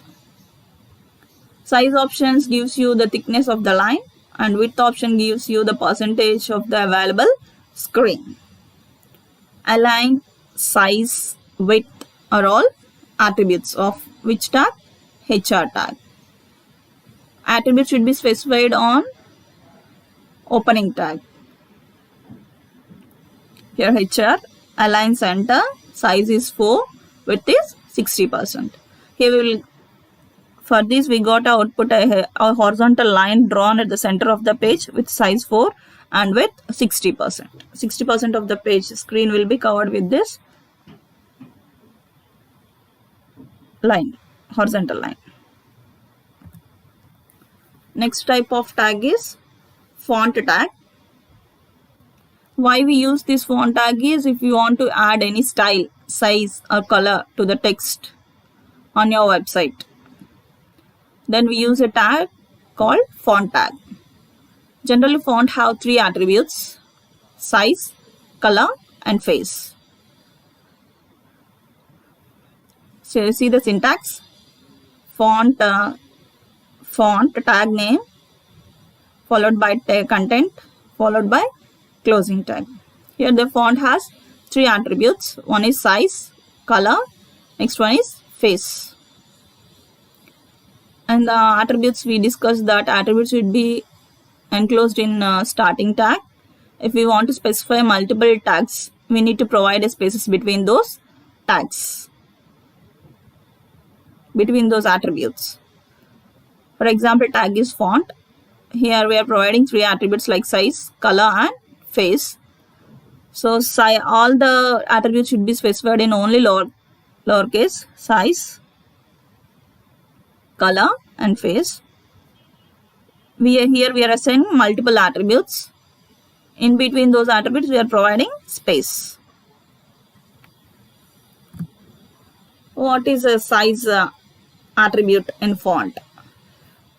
Size options gives you the thickness of the line and width option gives you the percentage of the available screen. Align, size, width are all attributes of which tag? HR tag. Attributes should be specified on opening tag. Here HR, align center, size is 4, width is 60%. Here we will, for this we got output a horizontal line drawn at the center of the page with size 4 and with 60%. 60% of the page screen will be covered with this line, horizontal line. Next type of tag is font tag. Why we use this font tag is if you want to add any style, size or color to the text on your website. Then we use a tag called font tag. Generally, font have three attributes: size, color, and face. So you see the syntax: font tag name, followed by content, followed by closing tag. Here the font has three attributes. One is size, color, next one is face. And the attributes, we discussed that attributes should be enclosed in starting tag. If we want to specify multiple tags, we need to provide a spaces between those tags, between those attributes. For example, tag is font. Here we are providing three attributes like size, color, and face. So all the attributes should be specified in only lowercase: size, color, and face. Here we are assigning multiple attributes. In between those attributes, we are providing space. What is a size attribute in font?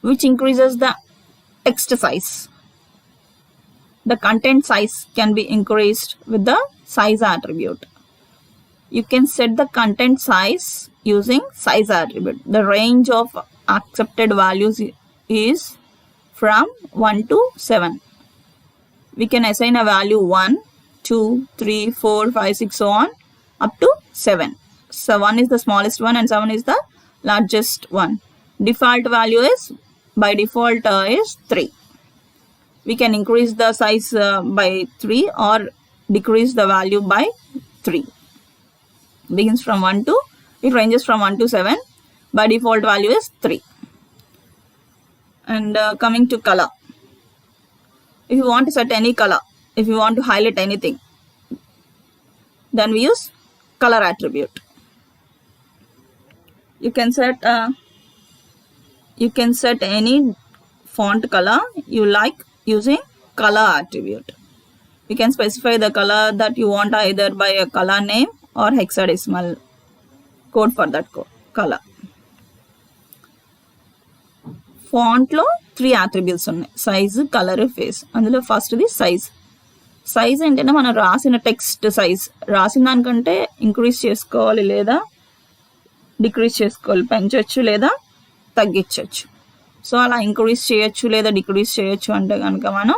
Which increases the text size. The content size can be increased with the size attribute. You can set the content size using size attribute. The range of accepted values is from 1 to 7. We can assign a value 1, 2, 3, 4, 5, 6, so on, up to 7. So 1 is the smallest one and 7 is the largest one. Default value is, by default, is 3. We can increase the size by 3 or decrease the value by 3. Begins from 1 to, it ranges from 1 to 7. By default value is 3. And coming to color. If you want to set any color, if you want to highlight anything, then we use color attribute. You can set any font color you like using color attribute. You can specify the color that you want either by a color name or hexadecimal code for that color. Font lo 3 attributes ఉన్నాయి: size, color, face. అందులో first the size. Size ఏంటంటే మనం రాసిన text size, రాసిన దానికంటే increase చేసుకోవాలి లేదా decrease చేసుకోవాలి, పెంచవచ్చు లేదా తగ్గించవచ్చు. సో అలా ఇంక్రీజ్ చేయొచ్చు లేదా డిక్రీజ్ చేయొచ్చు అంటే కనుక మనం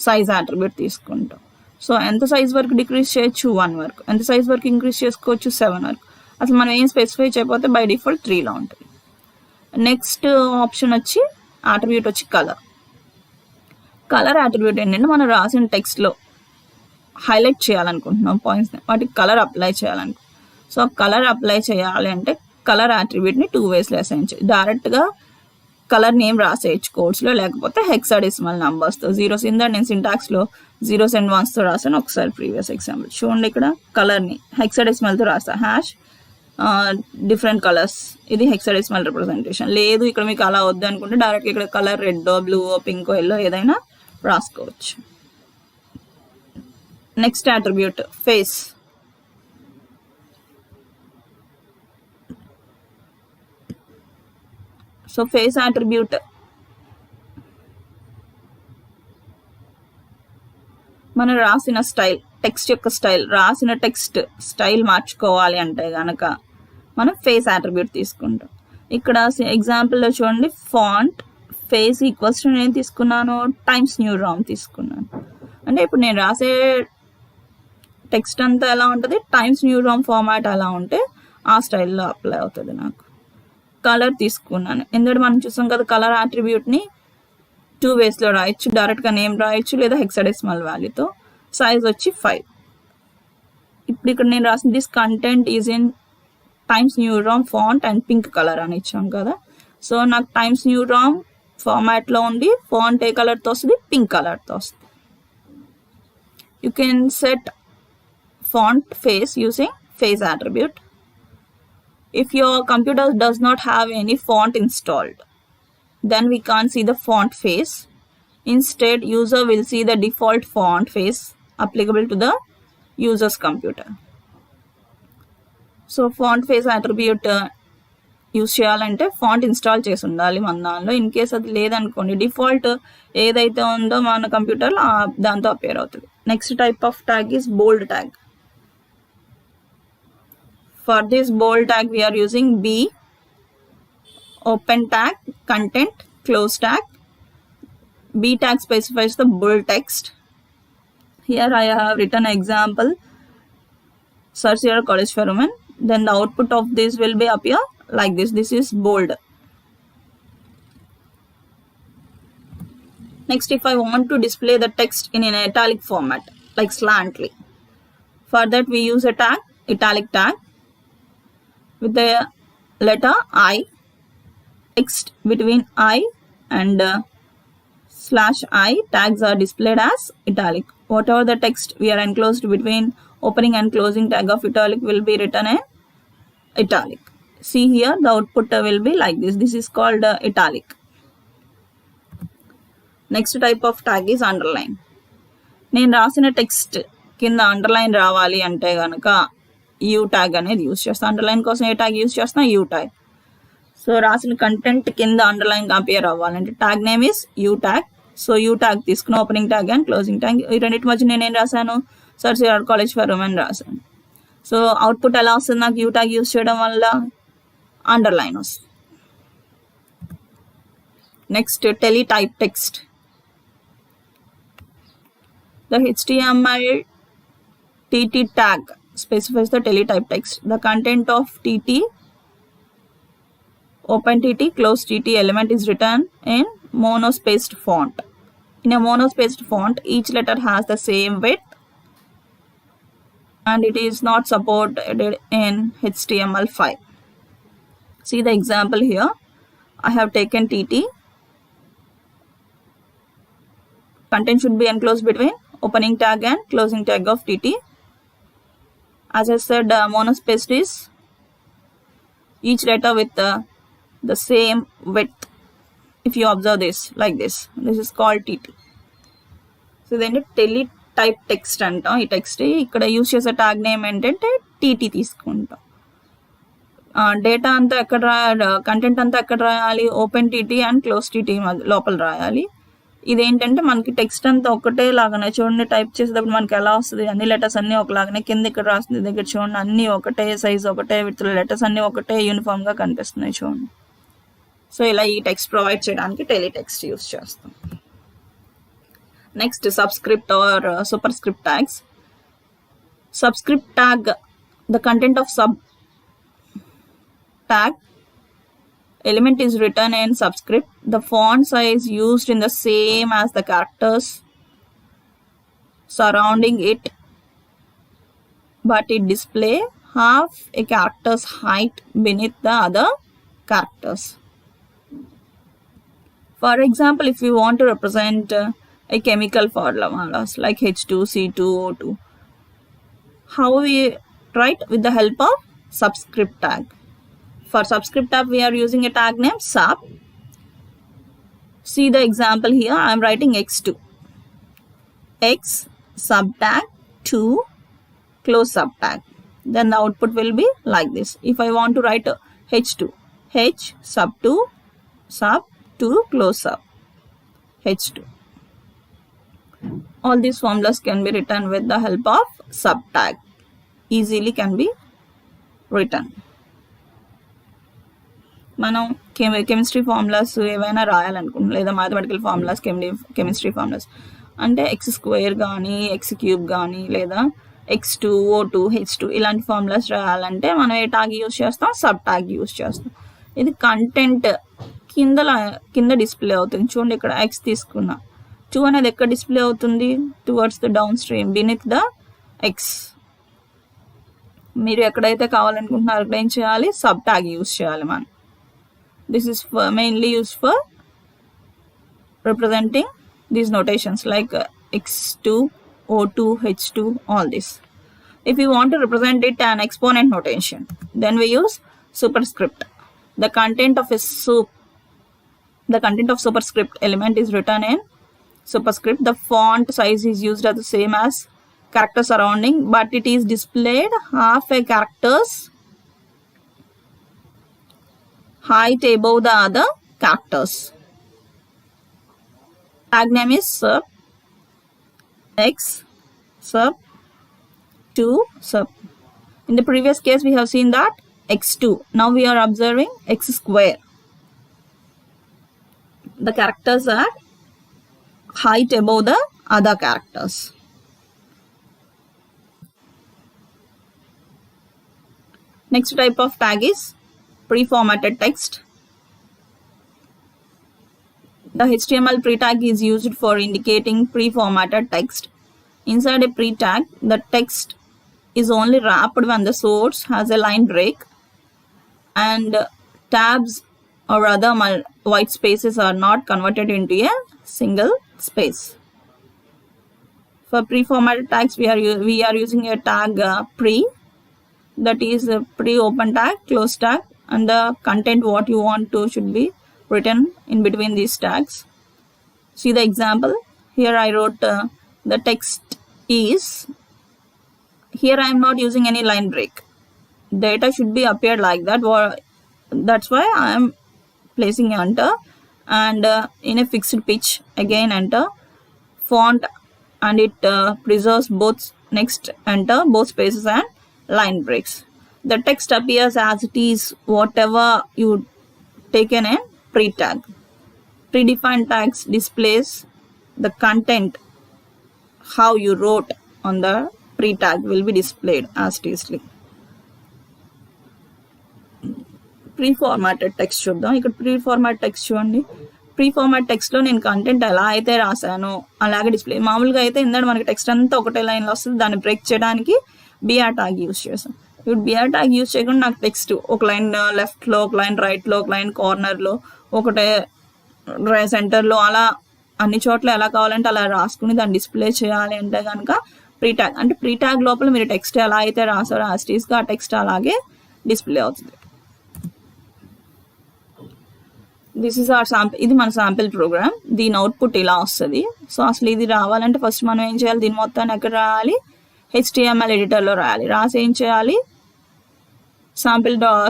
సైజ్ అట్రిబ్యూట్ తీసుకుంటాం. సో ఎంత సైజ్ వరకు డిక్రీజ్ చేయొచ్చు? 1 వరకు. ఎంత సైజ్ వరకు ఇంక్రీజ్ చేసుకోవచ్చు? 7 వరకు. అసలు మనం ఏం స్పెసిఫై చేయకపోతే బై డిఫాల్ట్ 3లో ఉంటుంది. నెక్స్ట్ ఆప్షన్ వచ్చి అట్రిబ్యూట్ వచ్చి కలర్. కలర్ అట్రిబ్యూట్ ఏంటంటే మనం రాసిన టెక్స్ట్లో హైలైట్ చేయాలనుకుంటున్నాం పాయింట్స్ని, వాటికి కలర్ అప్లై చేయాలనుకుంటున్నాం. సో కలర్ అప్లై చేయాలి అంటే కలర్ అట్రిబ్యూట్ని 2 వేస్లో అసైన్ చేయాలి. డైరెక్ట్గా కలర్ నేమ్ రాసేయచ్చు కోడ్స్లో, లేకపోతే హెక్సాడెసిమల్ నంబర్స్తో. జీరోస్ ఇందా నేను సింటాక్స్లో 0s and 1sతో రాసాను. ఒకసారి ప్రీవియస్ ఎగ్జాంపుల్ చూడండి. ఇక్కడ కలర్ని హెక్సాడెసిమల్తో రాస్తా, హ్యాష్ డిఫరెంట్ కలర్స్. ఇది హెక్సాడెసిమల్ రిప్రజెంటేషన్. లేదు ఇక్కడ మీకు అలా వద్దు అనుకుంటే డైరెక్ట్గా ఇక్కడ colour red, blue, pink, yellow ఏదైనా రాసుకోవచ్చు. Next attribute face. So face attribute మనం రాసిన స్టైల్, టెక్స్ట్ యొక్క స్టైల్, రాసిన టెక్స్ట్ స్టైల్ మార్చుకోవాలి అంటే కనుక మనం ఫేస్ అట్రిబ్యూట్ తీసుకుంటాం. ఇక్కడ ఎగ్జాంపుల్లో చూడండి, ఫాంట్ ఫేస్ ఈక్వల్స్ టు నేను తీసుకున్నాను టైమ్స్ న్యూ రామ్ తీసుకున్నాను. అంటే ఇప్పుడు నేను రాసే టెక్స్ట్ అంతా ఎలా ఉంటుంది, టైమ్స్ న్యూ రామ్ ఫార్మాట్ అలా ఉంటే ఆ స్టైల్లో అప్లై అవుతుంది నాకు. కలర్ తీసుకున్నాను, ఎందుకంటే మనం చూసాం కదా కలర్ అట్రిబ్యూట్ని 2 వేస్లో రాయొచ్చు. డైరెక్ట్గా నేమ్ రాయొచ్చు లేదా హెక్సాడెసిమల్ వాల్యూతో. సైజ్ వచ్చి 5. ఇప్పుడు ఇక్కడ నేను రాసిన this content is in times new Ram font and pink colour అని ఇచ్చాం కదా. సో నాకు టైమ్స్ న్యూ రామ్ ఫార్మాట్లో ఉండి ఫాంట్ ఏ కలర్తో వస్తుంది, పింక్ కలర్తో వస్తుంది. You can set font face using face attribute. If your computer does not have any font installed, then we can't see the font face. Instead, user will see the default font face applicable to the user's computer. So font face attribute use చేయాలంటే font install చేసి ఉండాలి మన దానిలో. In case అది లేదనుకోండి, default ఏదైతే ఉందో మన కంప్యూటర్లో దాంతో అపేర్ అవుతుంది. Next type of tag is bowled tag. For this bold tag we are using B, open tag, content, close tag. B tag specifies the bold text. Here I have written an example, search your college for women. Then the output of this will be appear like this. This is bold. Next, if I want to display the text in an italic format, like slantly, for that we use a tag, italic tag, with the letter I. Text between I and /I tags are displayed as italic. Whatever the text we are enclosed between opening and closing tag of italic will be written in italic. See here, the output will be like this. This is called italic. Next type of tag is underline. నేను రాసిన text కింద underline రావాలి అంటే కనుక U tag అనేది use చేస్తాను. Underline కోసం ఏ ట్యాగ్ యూస్ చేస్తున్నా? U tag. సో రాసిన కంటెంట్ కింద అండర్లైన్ అపియర్ అవ్వాలంటే tag name is U tag. So U tag తీసుకున్న opening tag and closing tag, ఈ రెండింటి మధ్య నేను ఏం రాశాను? Search your college for women రాశాను. సో అవుట్పుట్ ఎలా వస్తుంది నాకు? యూ ట్యాగ్ యూస్ చేయడం వల్ల అండర్లైన్ వస్తుంది. Next teletype text. The HTML TT tag specifies the teletype text. The content of TT, open TT, close TT element is written in monospaced font. In a monospaced font, each letter has the same width and it is not supported in HTML5. See the example here. I have taken TT. Content should be enclosed between opening tag and closing tag of TT. As I said, monospaced is each letter with the same width. If you observe this like this, this is called TT. So then teletype text అంటాం. ఈ text ఇక్కడ use చేసే tag name ఏంటంటే TT తీసుకుంటాం. Data అంతా ఎక్కడ రాయాలి, content అంతా ఎక్కడ రాయాలి? Open TT and close TT లోపల రాయాలి. ఇదేంటంటే మనకి టెక్స్ట్ అంతా ఒకటే లాగానే చూడండి, టైప్ చేసేటప్పుడు మనకి ఎలా వస్తుంది? అన్ని లెటర్స్ అన్నీ ఒకలాగానే, కింద ఇక్కడ రాస్తుంది దగ్గర చూడండి అన్నీ ఒకటే సైజ్, ఒకటే విత్ లెటర్స్ అన్నీ ఒకటే యూనిఫామ్గా కనిపిస్తున్నాయి చూడండి. సో ఇలా ఈ టెక్స్ట్ ప్రొవైడ్ చేయడానికి టెలిటెక్స్ట్ యూస్ చేస్తాం. Next subscript or super script tags. Subscript tag, the content of sub tag element is written in subscript. The font size used in the same as the characters surrounding it, but it display half a character's height beneath the other characters. For example, if we want to represent a chemical formulas like H2C2O2, how we write? With the help of subscript tag. For subscript tag, we are using a tag name sub. See the example here. I am writing X2. X sub tag 2 close sub tag. Then the output will be like this. If I want to write H2, H sub 2 sub 2 close sub H2. All these formulas can be written with the help of sub tag. Easily can be written. మనం chemistry formulas ఏవైనా రాయాలనుకుంటున్నాం, లేదా mathematical formulas, chemistry formulas అంటే X² కానీ X³ కానీ లేదా X2O2 H2 ఇలాంటి formulas రాయాలంటే మనం ఏ ట్యాగ్ యూస్ చేస్తాం? సబ్ ట్యాగ్ యూస్ చేస్తాం. ఇది కంటెంట్ కింద డిస్ప్లే అవుతుంది చూడండి. ఇక్కడ X తీసుకున్నా, 2 అనేది ఎక్కడ డిస్ప్లే అవుతుంది? Towards the down stream beneath the X. మీరు ఎక్కడైతే కావాలనుకుంటున్నారో అక్కడ ఏం చేయాలి? సబ్ ట్యాగ్ యూస్ చేయాలి మనం. This is mainly used for representing these notations like X2, O2, H2, all this. If you want to represent it an exponent notation, then we use superscript. The content of superscript element is written in superscript. The font size is used as the same as character surrounding, but it is displayed half a character's height above the other characters. Tag name is sub x sub 2 sub. In the previous case we have seen that x2. Now we are observing x square. The characters are height above the other characters. Next type of tag is pre-formatted text. The HTML pre-tag is used for indicating pre-formatted text. Inside a pre-tag, the text is only wrapped when the source has a line break and tabs or other white spaces are not converted into a single space. For pre-formatted tags, we are using a tag pre, that is a pre-open tag, close tag, and the content what you want to should be written in between these tags. See the example. Here I wrote the text is. Here I am not using any line break. Data should be appeared like that. That's why I am placing enter, and in a fixed pitch again enter, font, and it preserves both next enter, both spaces and line breaks. The text appears as it is whatever you taken a pre-tag. Predefined tags displays the content how you wrote on the pre-tag will be displayed as it is. Pre-formatted text చూద్దాం. ఇక్కడ pre-format text చూడండి. Pre-format text లో నేను content ఎలా అయితే రాశానో అలాగే display. మామూలుగా అయితే ఇందాక మనకి టెక్స్ట్ అంతా ఒకటే లైన్లో వస్తుంది, దాన్ని బ్రేక్ చేయడానికి బిఆర్ ట్యాగ్ యూజ్ చేసాం. ఇప్పుడు బిఆర్ ట్యాగ్ యూజ్ చేయకుండా నాకు టెక్స్ట్ ఒక లైన్ లెఫ్ట్లో, ఒక లైన్ రైట్లో, ఒక లైన్ కార్నర్లో, ఒకటే సెంటర్లో, అలా అన్ని చోట్ల ఎలా కావాలంటే అలా రాసుకుని దాన్ని డిస్ప్లే చేయాలి అంటే కనుక ప్రీట్యాగ్. అంటే ప్రీట్యాగ్ లోపల మీరు టెక్స్ట్ ఎలా అయితే రాసారో యాస్టీస్గా ఆ టెక్స్ట్ అలాగే డిస్ప్లే అవుతుంది. This is our sample. ఇది మన శాంపిల్ ప్రోగ్రామ్. దీని అవుట్పుట్ ఇలా వస్తుంది. సో అసలు ఇది రావాలంటే ఫస్ట్ మనం ఏం చేయాలి, దీని మొత్తాన్ని ఎక్కడ రాయాలి, HTML ఎడిటర్లో రాయాలి. రాసి ఏం చేయాలి,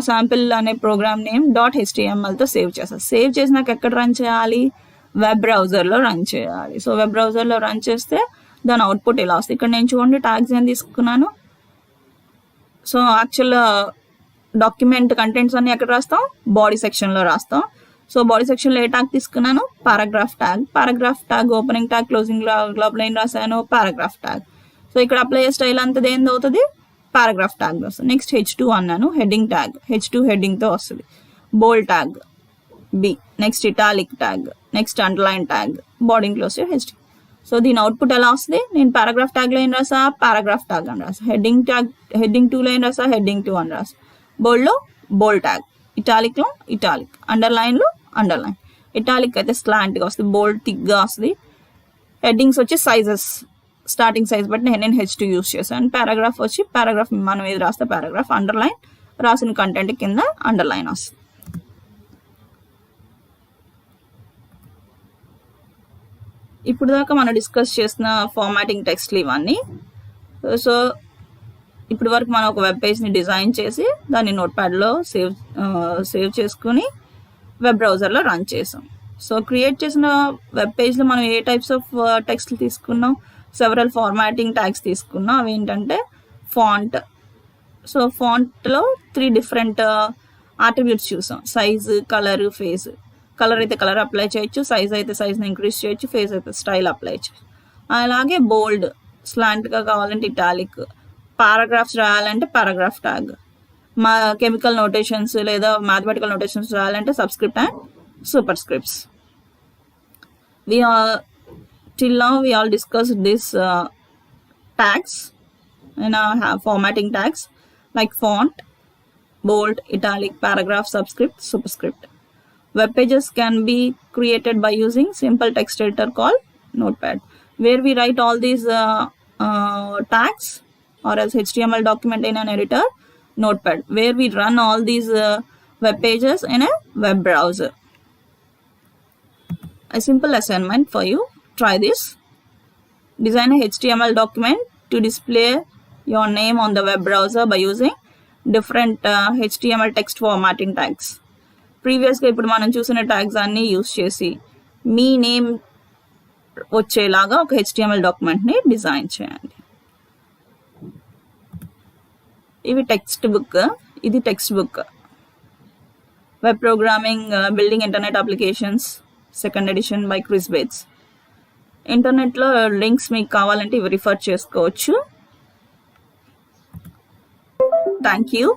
శాంపిల్ అనే ప్రోగ్రామ్ నేమ్ .htmlతో సేవ్ చేస్తాం. సేవ్ చేసినాక ఎక్కడ రన్ చేయాలి, వెబ్ బ్రౌజర్లో రన్ చేయాలి. సో వెబ్ బ్రౌజర్లో రన్ చేస్తే దాని అవుట్పుట్ ఇలా వస్తుంది. ఇక్కడ నేను చూడండి ట్యాగ్స్ ఏం తీసుకున్నాను. సో యాక్చువల్ డాక్యుమెంట్ కంటెంట్స్ అన్ని ఎక్కడ రాస్తాం, బాడీ సెక్షన్లో రాస్తాం. సో బాడీ సెక్షన్లో ఏ ట్యాగ్ తీసుకున్నాను, paragraph tag. Paragraph tag opening tag, closing లోపల ఏం రాశాను, పారాగ్రాఫ్ ట్యాగ్. సో ఇక్కడ అప్లై స్టైల్ అంతా ఏంది అవుతుంది, పారాగ్రాఫ్ ట్యాగ్ వస్తుంది. నెక్స్ట్ H2 అన్నాను, హెడ్డింగ్ ట్యాగ్, H2 హెడ్డింగ్తో వస్తుంది. Bold tag B, next italic tag, next underline tag, body close H2. So దీని అవుట్పుట్ ఎలా వస్తుంది, నేను పారాగ్రాఫ్ ట్యాగ్లో ఏం రాసా, పారాగ్రాఫ్ ట్యాగ్ అని రాసా. హెడ్డింగ్ ట్యాగ్, హెడ్డింగ్ 2లో ఏం రాసా, హెడ్డింగ్ 2 అని రాసా. బోల్డ్లో బోల్డ్ ట్యాగ్, ఇటాలిక్లో ఇటాలిక్, అండర్లైన్లో అండర్లైన్. ఇటాలిక్ అయితే స్లాంట్గా వస్తుంది, బోల్డ్ థిక్గా వస్తుంది. హెడ్డింగ్స్ వచ్చి సైజెస్, స్టార్టింగ్ సైజ్ బట్టి నేను H2 యూజ్ చేశాను. పారాగ్రాఫ్ వచ్చి పారాగ్రాఫ్ మనం ఏది రాస్తే పారాగ్రాఫ్, అండర్లైన్ రాసిన కంటెంట్ కింద అండర్లైన్ వస్తుంది. ఇప్పుడు దాకా మనం డిస్కస్ చేసిన ఫార్మాటింగ్ టెక్స్ట్లు ఇవన్నీ. సో ఇప్పటి వరకు మనం ఒక వెబ్ పేజ్ని డిజైన్ చేసి దాన్ని నోట్ప్యాడ్లో సేవ్ చేసుకుని వెబ్ బ్రౌజర్లో రన్ చేసాం. సో క్రియేట్ చేసిన వెబ్ పేజ్లో మనం ఏ టైప్స్ ఆఫ్ టెక్స్ట్లు తీసుకున్నాం, సెవరల్ ఫార్మాటింగ్ ట్యాగ్స్ తీసుకున్నాం. అవి ఏంటంటే ఫాంట్. సో ఫాంట్లో 3 డిఫరెంట్ ఆట్రిబ్యూట్స్ చూసాం, సైజు, కలర్, ఫేస్. కలర్ అయితే కలర్ అప్లై చేయొచ్చు, సైజ్ అయితే సైజ్ని ఇంక్రీజ్ చేయొచ్చు, ఫేస్ అయితే స్టైల్ అప్లై చేయొచ్చు. అలాగే బోల్డ్, స్లాంట్గా కావాలంటే ఇటాలిక్, పారాగ్రాఫ్స్ రాయాలంటే పారాగ్రాఫ్ ట్యాగ్, మా కెమికల్ నోటేషన్స్ లేదా మ్యాథమెటికల్ నోటేషన్స్ రాయాలంటే subscript and super scripts. Till now we all discussed these tags and formatting tags like font, bold, italic, paragraph, subscript, superscript. Web pages can be created by using simple text editor called Notepad, where we write all these tags, or else HTML document in an editor, Notepad, where we run all these web pages in a web browser. A simple assignment for you. Try this. Design a HTML document to display your name on the web browser by using different HTML text formatting tags. ప్రీవియస్గా ఇప్పుడు మనం చూసిన tags అన్నీ use చేసి మీ name వచ్చేలాగా ఒక HTML డాక్యుమెంట్ని design చేయండి. ఇవి టెక్స్ట్ బుక్, ఇది text book. Web programming building internet applications second edition by Chris beats. ఇంటర్నెట్లో లింక్స్ మీకు కావాలంటే ఇవి రిఫర్ చేసుకోవచ్చు. Thank you.